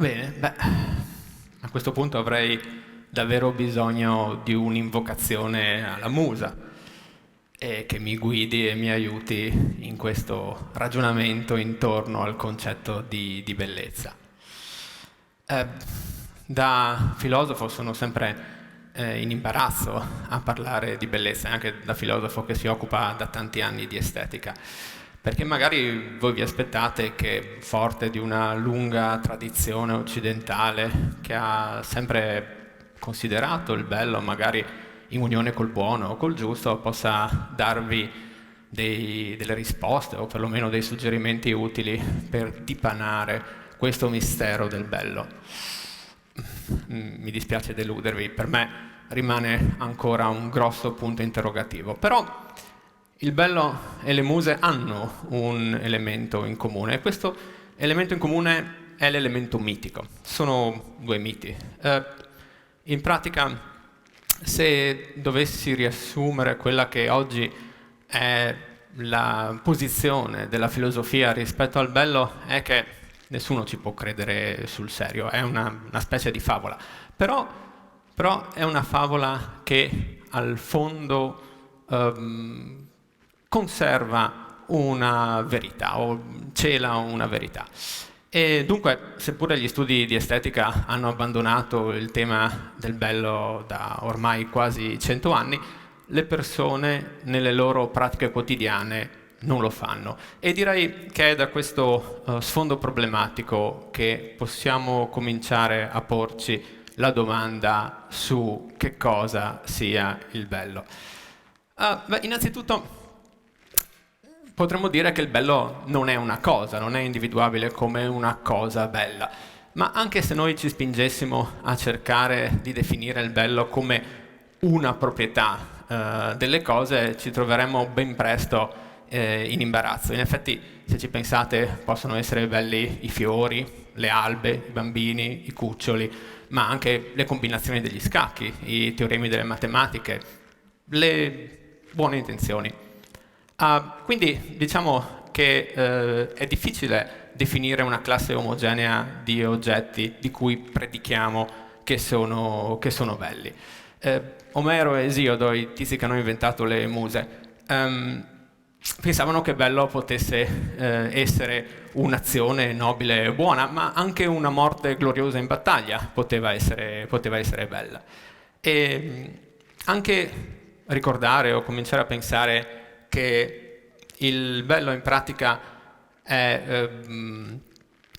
Bene, beh, a questo punto avrei davvero bisogno di un'invocazione alla musa e che mi guidi e mi aiuti in questo ragionamento intorno al concetto di bellezza. Eh, Da filosofo sono sempre in imbarazzo a parlare di bellezza, anche da filosofo che si occupa da tanti anni di estetica, perché magari voi vi aspettate che, forte di una lunga tradizione occidentale che ha sempre considerato il bello, magari in unione col buono o col giusto, possa darvi delle risposte o perlomeno dei suggerimenti utili per dipanare questo mistero del bello. Mi dispiace deludervi, per me rimane ancora un grosso punto interrogativo. Però il bello e le muse hanno un elemento in comune e questo elemento in comune è l'elemento mitico. Sono due miti. In pratica, se dovessi riassumere quella che oggi è la posizione della filosofia rispetto al bello, è che nessuno ci può credere sul serio, è una specie di favola. Però è una favola che al fondo conserva una verità o cela una verità. E dunque, seppure gli studi di estetica hanno abbandonato il tema del bello da ormai quasi 100 anni, le persone nelle loro pratiche quotidiane non lo fanno. E direi che è da questo sfondo problematico che possiamo cominciare a porci la domanda su che cosa sia il bello. Innanzitutto potremmo dire che il bello non è una cosa, non è individuabile come una cosa bella, ma anche se noi ci spingessimo a cercare di definire il bello come una proprietà delle cose, ci troveremmo ben presto in imbarazzo. In effetti, se ci pensate, possono essere belli i fiori, le albe, i bambini, i cuccioli, ma anche le combinazioni degli scacchi, i teoremi delle matematiche, le buone intenzioni. Quindi diciamo che è difficile definire una classe omogenea di oggetti di cui predichiamo che sono belli. Omero e Esiodo, i tizi che hanno inventato le muse, pensavano che bello potesse essere un'azione nobile e buona, ma anche una morte gloriosa in battaglia poteva essere bella. E anche ricordare o cominciare a pensare che il bello in pratica è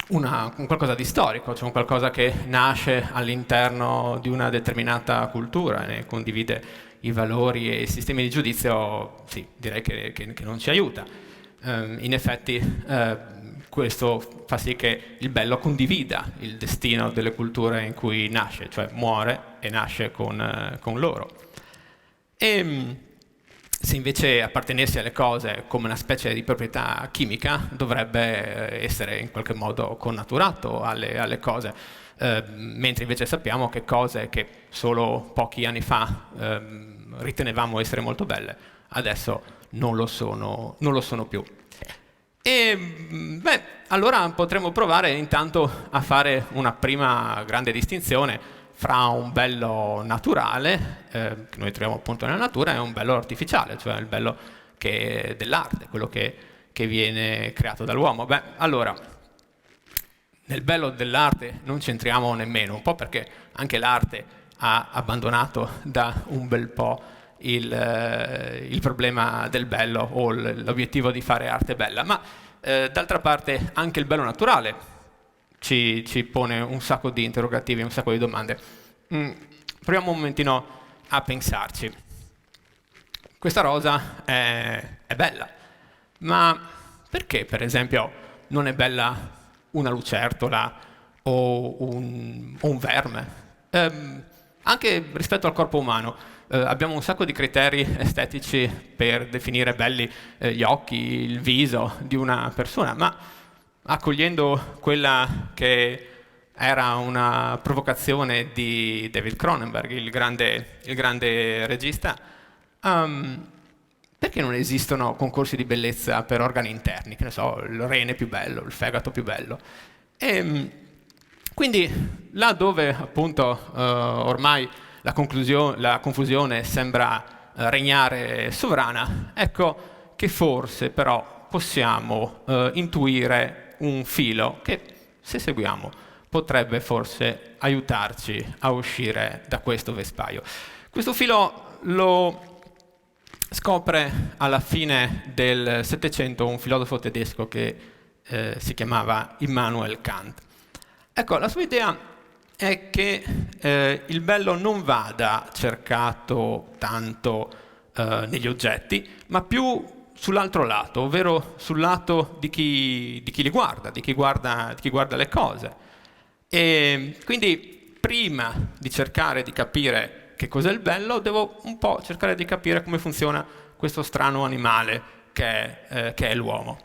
un qualcosa di storico, cioè un qualcosa che nasce all'interno di una determinata cultura, ne condivide i valori e i sistemi di giudizio, sì, direi che non ci aiuta. In effetti questo fa sì che il bello condivida il destino delle culture in cui nasce, cioè muore e nasce con loro. E se invece appartenessi alle cose come una specie di proprietà chimica, dovrebbe essere in qualche modo connaturato alle cose, mentre invece sappiamo che cose che solo pochi anni fa ritenevamo essere molto belle, adesso non lo sono più. E beh, allora potremmo provare intanto a fare una prima grande distinzione fra un bello naturale, che noi troviamo appunto nella natura, e un bello artificiale, cioè il bello che è dell'arte, quello che viene creato dall'uomo. Beh, allora, nel bello dell'arte non c'entriamo nemmeno, un po' perché anche l'arte ha abbandonato da un bel po' il problema del bello o l'obiettivo di fare arte bella, ma d'altra parte anche il bello naturale ci pone un sacco di interrogativi, un sacco di domande. Proviamo un momentino a pensarci. Questa rosa è bella, ma perché per esempio non è bella una lucertola o un verme? Anche rispetto al corpo umano abbiamo un sacco di criteri estetici per definire belli gli occhi, il viso di una persona, ma accogliendo quella che era una provocazione di David Cronenberg, il grande regista, perché non esistono concorsi di bellezza per organi interni? Che ne so, il rene più bello, il fegato più bello. E Quindi, là dove appunto ormai la confusione sembra regnare sovrana, ecco che forse però possiamo intuire un filo che, se seguiamo, potrebbe forse aiutarci a uscire da questo vespaio. Questo filo lo scopre alla fine del Settecento un filosofo tedesco che si chiamava Immanuel Kant. Ecco, la sua idea è che il bello non vada cercato tanto negli oggetti, ma più sull'altro lato, ovvero sul lato di chi li guarda, di chi guarda le cose. E quindi prima di cercare di capire che cos'è il bello, devo un po' cercare di capire come funziona questo strano animale che è l'uomo.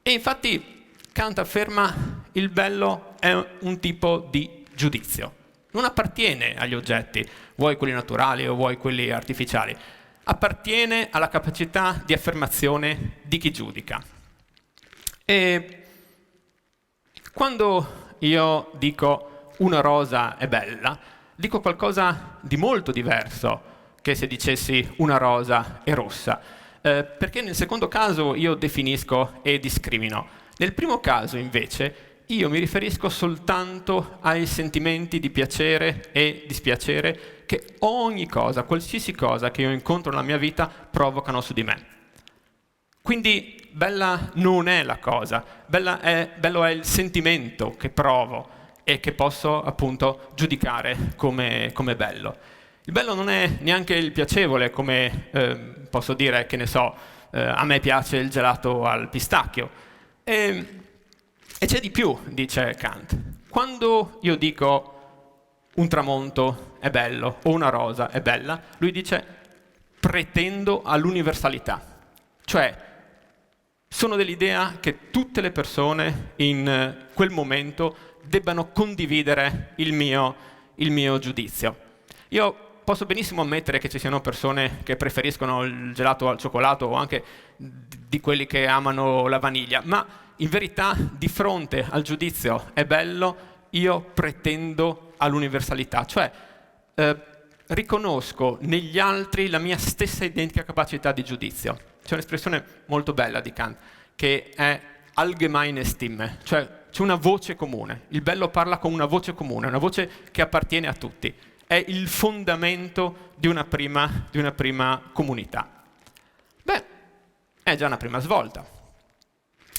E infatti Kant afferma il bello è un tipo di giudizio. Non appartiene agli oggetti, vuoi quelli naturali o vuoi quelli artificiali. Appartiene alla capacità di affermazione di chi giudica. E quando io dico una rosa è bella, dico qualcosa di molto diverso che se dicessi una rosa è rossa, perché nel secondo caso io definisco e discrimino. Nel primo caso, invece, io mi riferisco soltanto ai sentimenti di piacere e dispiacere che ogni cosa, qualsiasi cosa che io incontro nella mia vita provocano su di me. Quindi bella non è la cosa, bello è il sentimento che provo e che posso appunto giudicare come bello. Il bello non è neanche il piacevole, come posso dire, che ne so, a me piace il gelato al pistacchio. E c'è di più, dice Kant. Quando io dico un tramonto è bello o una rosa è bella, lui dice pretendo all'universalità. Cioè, sono dell'idea che tutte le persone in quel momento debbano condividere il mio giudizio. Io posso benissimo ammettere che ci siano persone che preferiscono il gelato al cioccolato o anche di quelli che amano la vaniglia, ma in verità di fronte al giudizio è bello, io pretendo all'universalità, cioè riconosco negli altri la mia stessa identica capacità di giudizio. C'è un'espressione molto bella di Kant che è allgemeine Stimme, cioè c'è una voce comune. Il bello parla con una voce comune, una voce che appartiene a tutti. È il fondamento di una prima comunità. Beh, è già una prima svolta.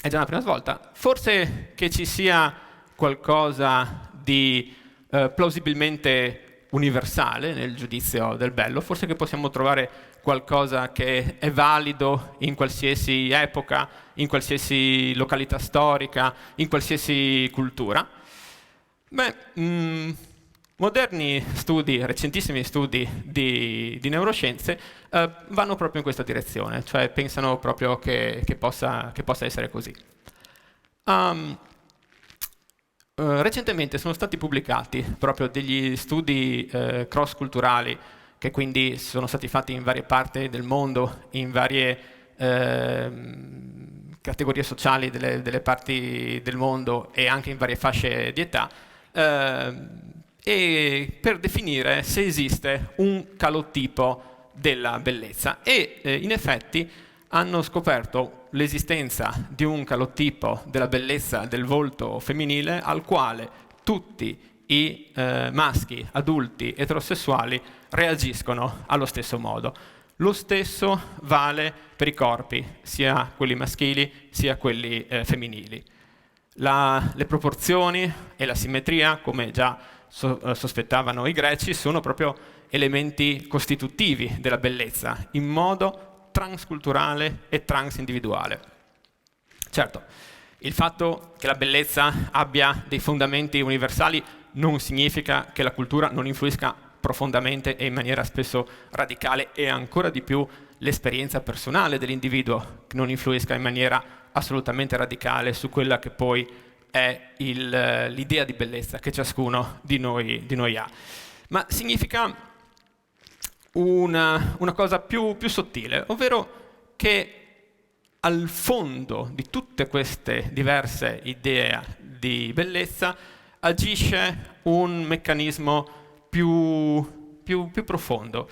È già una prima svolta. Forse che ci sia qualcosa di plausibilmente universale nel giudizio del bello, forse che possiamo trovare qualcosa che è valido in qualsiasi epoca, in qualsiasi località storica, in qualsiasi cultura. Beh, moderni studi, recentissimi studi di neuroscienze vanno proprio in questa direzione, cioè pensano proprio che possa essere così. Recentemente sono stati pubblicati proprio degli studi cross-culturali che quindi sono stati fatti in varie parti del mondo, in varie categorie sociali delle parti del mondo e anche in varie fasce di età, e per definire se esiste un calotipo della bellezza. E in effetti hanno scoperto l'esistenza di un calotipo della bellezza del volto femminile al quale tutti i maschi adulti eterosessuali reagiscono allo stesso modo. Lo stesso vale per i corpi, sia quelli maschili sia quelli femminili. Le proporzioni e la simmetria, come già sospettavano i greci, sono proprio elementi costitutivi della bellezza, in modo transculturale e transindividuale. Certo, il fatto che la bellezza abbia dei fondamenti universali non significa che la cultura non influisca profondamente e in maniera spesso radicale, e ancora di più l'esperienza personale dell'individuo che non influisca in maniera assolutamente radicale su quella che poi è l'idea di bellezza che ciascuno di noi ha. Ma significa una cosa più sottile, ovvero che al fondo di tutte queste diverse idee di bellezza agisce un meccanismo più profondo.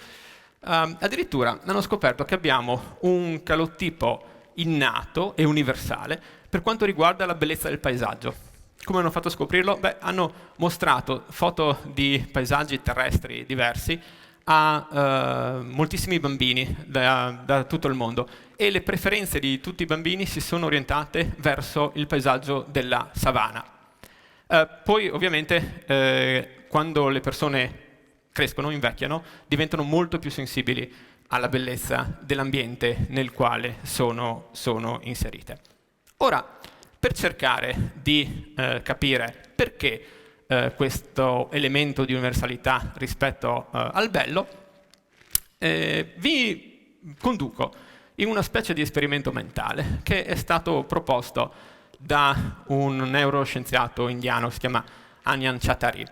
Addirittura hanno scoperto che abbiamo un calotipo innato e universale per quanto riguarda la bellezza del paesaggio. Come hanno fatto a scoprirlo? Beh, hanno mostrato foto di paesaggi terrestri diversi a moltissimi bambini da tutto il mondo, e le preferenze di tutti i bambini si sono orientate verso il paesaggio della savana. Poi ovviamente quando le persone crescono, invecchiano, diventano molto più sensibili alla bellezza dell'ambiente nel quale sono inserite. Ora, per cercare di capire perché questo elemento di universalità rispetto al bello, vi conduco in una specie di esperimento mentale che è stato proposto da un neuroscienziato indiano che si chiama Anyan Chattari,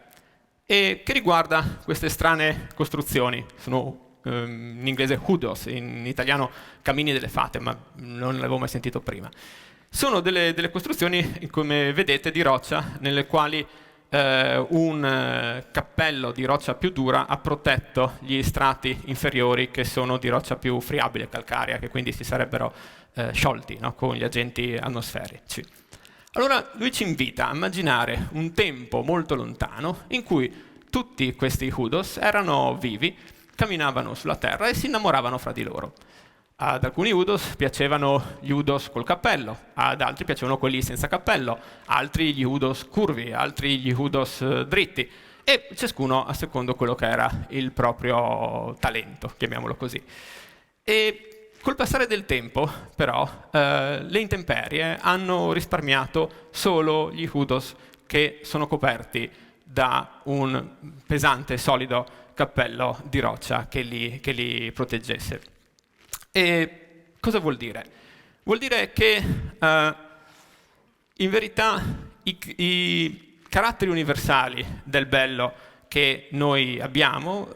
e che riguarda queste strane costruzioni. Sono in inglese hoodos, in italiano camini delle fate, ma non l'avevo mai sentito prima. Sono delle costruzioni, come vedete, di roccia, nelle quali un cappello di roccia più dura ha protetto gli strati inferiori, che sono di roccia più friabile e calcarea, che quindi si sarebbero sciolti, no, con gli agenti atmosferici. Allora lui ci invita a immaginare un tempo molto lontano in cui tutti questi hoodos erano vivi, camminavano sulla terra e si innamoravano fra di loro. Ad alcuni hoodos piacevano gli hoodos col cappello, ad altri piacevano quelli senza cappello, altri gli hoodos curvi, altri gli hoodos dritti, e ciascuno a secondo quello che era il proprio talento, chiamiamolo così. E col passare del tempo, però, le intemperie hanno risparmiato solo gli hoodos che sono coperti da un pesante, solido cappello di roccia che li proteggesse. E cosa vuol dire? Vuol dire che in verità i caratteri universali del bello che noi abbiamo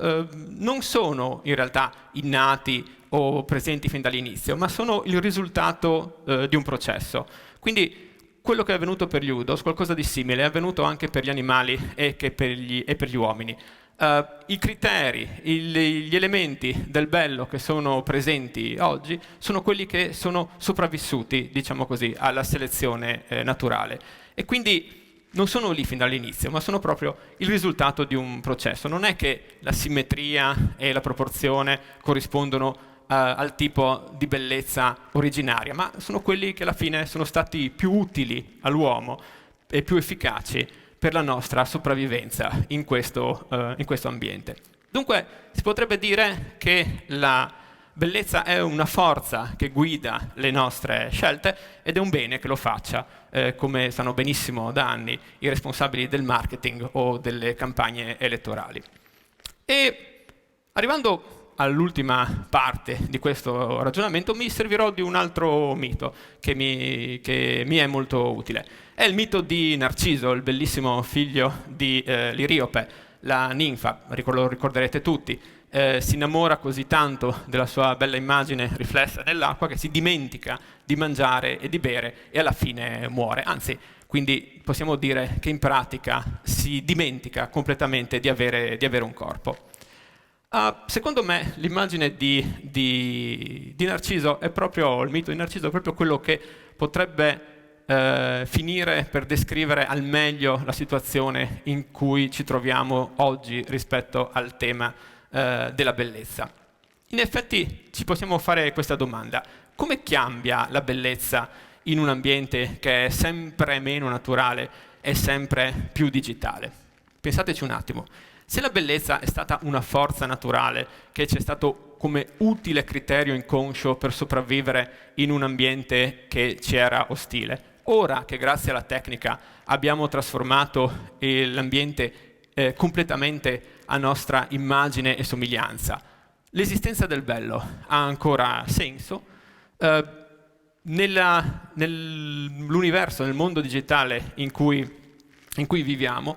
non sono in realtà innati o presenti fin dall'inizio, ma sono il risultato di un processo. Quindi quello che è avvenuto per gli hoodos, qualcosa di simile, è avvenuto anche per gli animali e per gli uomini. I criteri, gli elementi del bello che sono presenti oggi sono quelli che sono sopravvissuti, diciamo così, alla selezione naturale. E quindi non sono lì fin dall'inizio, ma sono proprio il risultato di un processo. Non è che la simmetria e la proporzione corrispondono al tipo di bellezza originaria, ma sono quelli che alla fine sono stati più utili all'uomo e più efficaci per la nostra sopravvivenza in questo ambiente. Dunque si potrebbe dire che la bellezza è una forza che guida le nostre scelte ed è un bene che lo faccia, come sanno benissimo da anni i responsabili del marketing o delle campagne elettorali. E arrivando all'ultima parte di questo ragionamento mi servirò di un altro mito che mi è molto utile. È il mito di Narciso, il bellissimo figlio di Liriope, la ninfa, lo ricorderete tutti. Si innamora così tanto della sua bella immagine riflessa nell'acqua che si dimentica di mangiare e di bere e alla fine muore. Anzi, quindi possiamo dire che in pratica si dimentica completamente di avere un corpo. Secondo me l'immagine di Narciso è proprio, il mito di Narciso è proprio quello che potrebbe finire per descrivere al meglio la situazione in cui ci troviamo oggi rispetto al tema della bellezza. In effetti ci possiamo fare questa domanda: come cambia la bellezza in un ambiente che è sempre meno naturale e sempre più digitale? Pensateci un attimo. Se la bellezza è stata una forza naturale che ci è stato come utile criterio inconscio per sopravvivere in un ambiente che ci era ostile, ora che grazie alla tecnica abbiamo trasformato l'ambiente completamente a nostra immagine e somiglianza, l'esistenza del bello ha ancora senso? Nell'universo, nel mondo digitale in cui viviamo,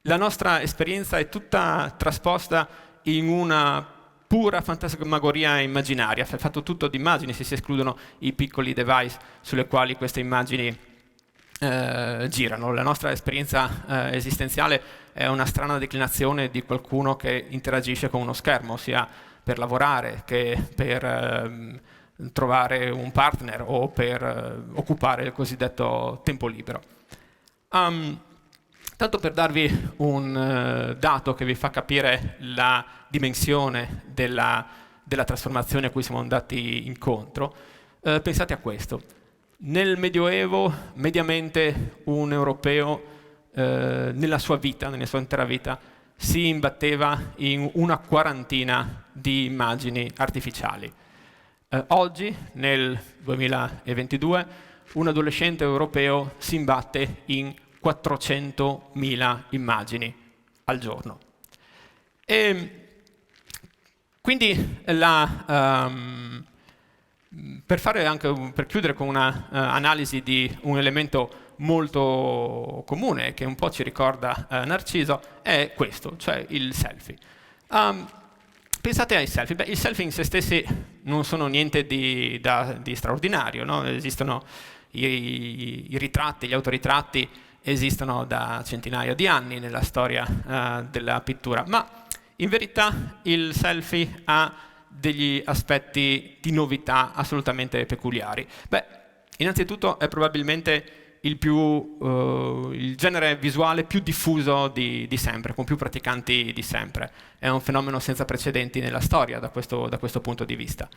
la nostra esperienza è tutta trasposta in una pura fantasmagoria immaginaria, è fatto tutto di immagini, se si escludono i piccoli device sulle quali queste immagini girano. La nostra esperienza esistenziale è una strana declinazione di qualcuno che interagisce con uno schermo, sia per lavorare che per trovare un partner o per occupare il cosiddetto tempo libero. Tanto per darvi un dato che vi fa capire la dimensione della trasformazione a cui siamo andati incontro, pensate a questo. Nel Medioevo, mediamente, un europeo nella sua intera vita, si imbatteva in una quarantina di immagini artificiali. Oggi, nel 2022, un adolescente europeo si imbatte in 400.000 immagini al giorno. E quindi per chiudere con una analisi di un elemento molto comune che un po' ci ricorda Narciso, è questo, cioè il selfie. Pensate ai selfie. Beh, i selfie in se stessi non sono niente di straordinario, no? Esistono i ritratti, gli autoritratti esistono da centinaia di anni nella storia della pittura, ma in verità il selfie ha degli aspetti di novità assolutamente peculiari. Beh, innanzitutto è probabilmente il genere visuale più diffuso di sempre, con più praticanti di sempre. È un fenomeno senza precedenti nella storia da questo punto di vista.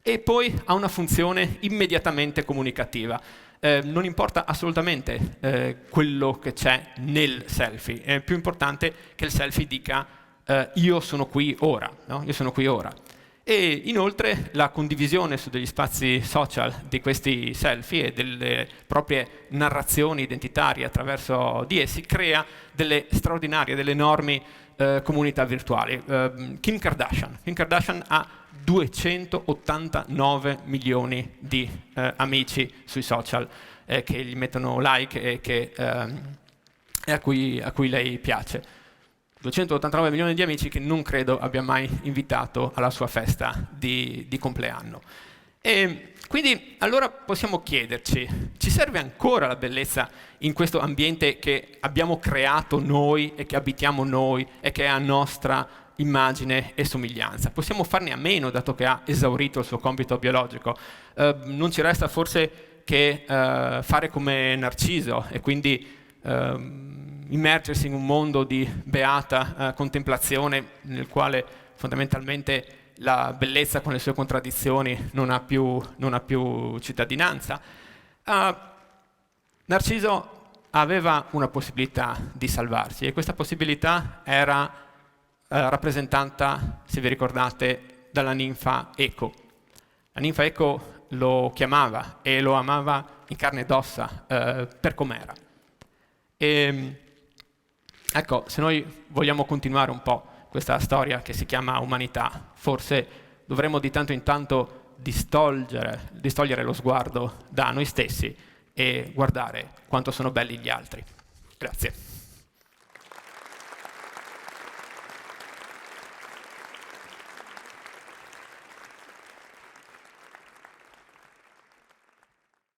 E poi ha una funzione immediatamente comunicativa. Non importa assolutamente quello che c'è nel selfie, è più importante che il selfie dica io sono qui ora, no? Io sono qui ora. E inoltre la condivisione su degli spazi social di questi selfie e delle proprie narrazioni identitarie attraverso di essi crea delle straordinarie, delle enormi comunità virtuali. Kim Kardashian ha 289 milioni di amici sui social che gli mettono like e a cui lei piace. 289 milioni di amici che non credo abbia mai invitato alla sua festa di compleanno. E quindi allora possiamo chiederci, ci serve ancora la bellezza in questo ambiente che abbiamo creato noi e che abitiamo noi e che è a nostra immagine e somiglianza? Possiamo farne a meno dato che ha esaurito il suo compito biologico? Non ci resta forse che fare come Narciso e quindi immergersi in un mondo di beata contemplazione nel quale fondamentalmente la bellezza con le sue contraddizioni non ha più cittadinanza. Narciso aveva una possibilità di salvarsi e questa possibilità era rappresentata, se vi ricordate, dalla ninfa Eco. La ninfa Eco lo chiamava e lo amava in carne ed ossa per com'era. E ecco, se noi vogliamo continuare un po' questa storia che si chiama umanità, forse dovremmo di tanto in tanto distogliere lo sguardo da noi stessi e guardare quanto sono belli gli altri. Grazie.